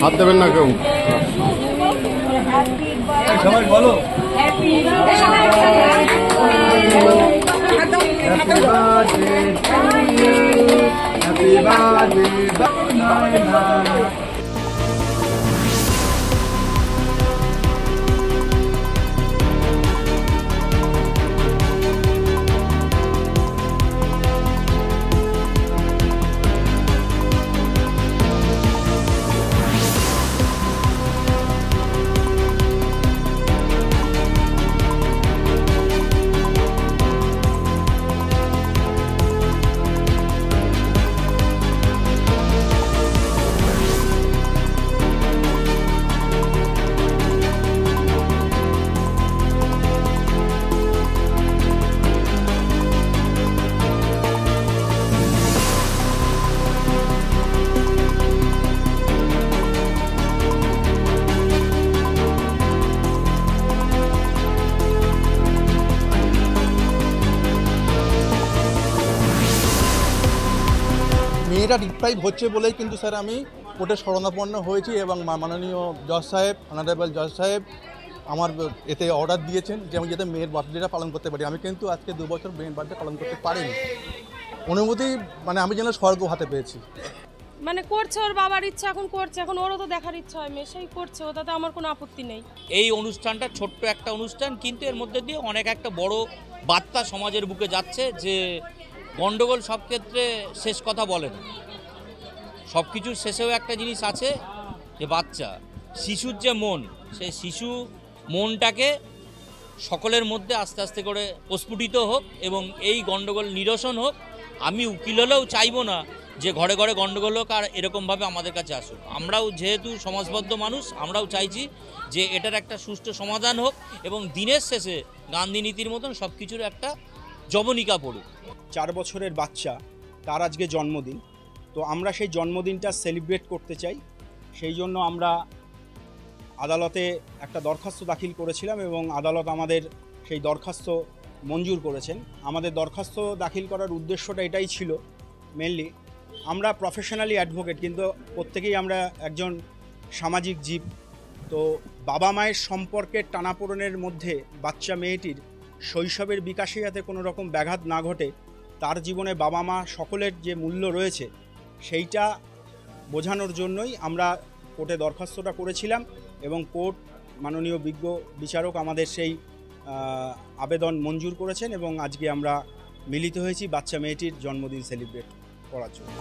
হাত দেবেন না কেউ। সবাই বলো মেয়েটা ডিপ্রাইভ হচ্ছে বলেই কিন্তু স্যার আমি কোর্টে শরণাপন্ন হয়েছি এবং মাননীয় জজ সাহেব, অনারেবল জজ সাহেব আমার এতে অর্ডার দিয়েছেন যে আমি যাতে মেয়ের বার্থডেটা পালন করতে পারি। আমি কিন্তু আজকে 2 বছর মেয়ের বার্থডে পালন করতে পারিনি। অনুভূতি মানে আমি যেন স্বর্গ হাতে পেয়েছি। মানে করছে ওর বাবার ইচ্ছা, এখন করছে, এখন ওরও তো দেখার ইচ্ছা হয়, মেয়েই করছে, ও তাতে আমার কোনো আপত্তি নেই। এই অনুষ্ঠানটা ছোট্ট একটা অনুষ্ঠান, কিন্তু এর মধ্যে দিয়ে অনেক একটা বড় বার্তা সমাজের বুকে যাচ্ছে যে গণ্ডগোল সব ক্ষেত্রে শেষ কথা বলে না। সব কিছুর শেষেও একটা জিনিস আছে যে বাচ্চা, শিশুর যে মন, সেই শিশু মনটাকে সকলের মধ্যে আস্তে আস্তে করে প্রস্ফুটিত হোক এবং এই গণ্ডগোল নিরসন হোক। আমি উকিল হলেও চাইবো না যে ঘরে ঘরে গণ্ডগোল হোক আর এরকমভাবে আমাদের কাছে আসুক। আমরাও যেহেতু সমাজবদ্ধ মানুষ, আমরাও চাইছি যে এটার একটা সুষ্ঠু সমাধান হোক এবং দিনের শেষে গান্ধী নীতির মতন সব কিছুর একটা জবনিকা পড়ুক। 4 বছরের বাচ্চা, তার আজকে জন্মদিন, তো আমরা সেই জন্মদিনটা সেলিব্রেট করতে চাই। সেই জন্য আমরা আদালতে একটা দরখাস্ত দাখিল করেছিলাম এবং আদালত আমাদের সেই দরখাস্ত মঞ্জুর করেছেন। আমাদের দরখাস্ত দাখিল করার উদ্দেশ্যটা এটাই ছিল মেনলি, আমরা প্রফেশনালি অ্যাডভোকেট, কিন্তু প্রত্যেকেই আমরা একজন সামাজিক জীব। তো বাবা মায়ের সম্পর্কের টানাপোড়েনের মধ্যে বাচ্চা মেয়েটির শৈশবের বিকাশে যাতে কোনো রকম ব্যাঘাত না ঘটে, তার জীবনে বাবা মা সকলের যে মূল্য রয়েছে সেইটা বোঝানোর জন্যই আমরা কোর্টে দরখাস্তটা করেছিলাম এবং কোর্ট মাননীয় বিজ্ঞ বিচারক আমাদের সেই আবেদন মঞ্জুর করেছেন এবং আজকে আমরা মিলিত হয়েছি বাচ্চা মেয়েটির জন্মদিন সেলিব্রেট করার জন্য।